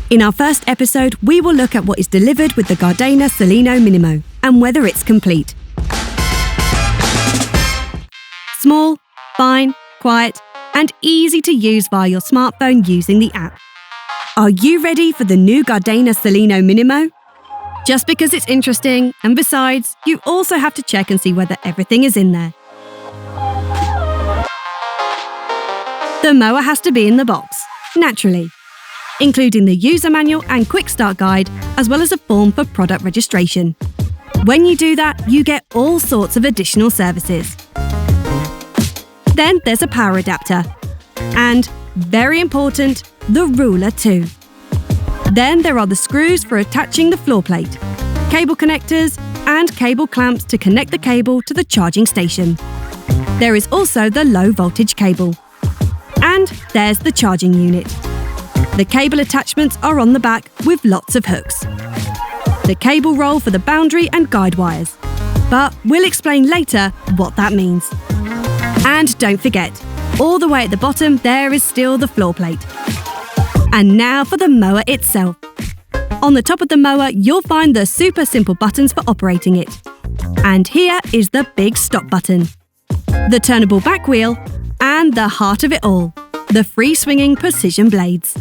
In our first episode, we will look at what is delivered with the Gardena Salino Minimo and whether it's complete. Small, fine, quiet, and easy to use via your smartphone using the app. Are you ready for the new Gardena Salino Minimo? Just because it's interesting, and besides, you also have to check and see whether everything is in there. The mower has to be in the box, naturally, including the user manual and quick start guide, as well as a form for product registration. When you do that, you get all sorts of additional services. Then there's a power adapter. And, very important, the ruler too. Then there are the screws for attaching the floor plate, cable connectors, and cable clamps to connect the cable to the charging station. There is also the low voltage cable. And there's the charging unit. The cable attachments are on the back with lots of hooks. The cable roll for the boundary and guide wires. But we'll explain later what that means. And don't forget, all the way at the bottom there is still the floor plate. And now for the mower itself. On the top of the mower, you'll find the super simple buttons for operating it. And here is the big stop button, the turnable back wheel, and the heart of it all, the free swinging precision blades.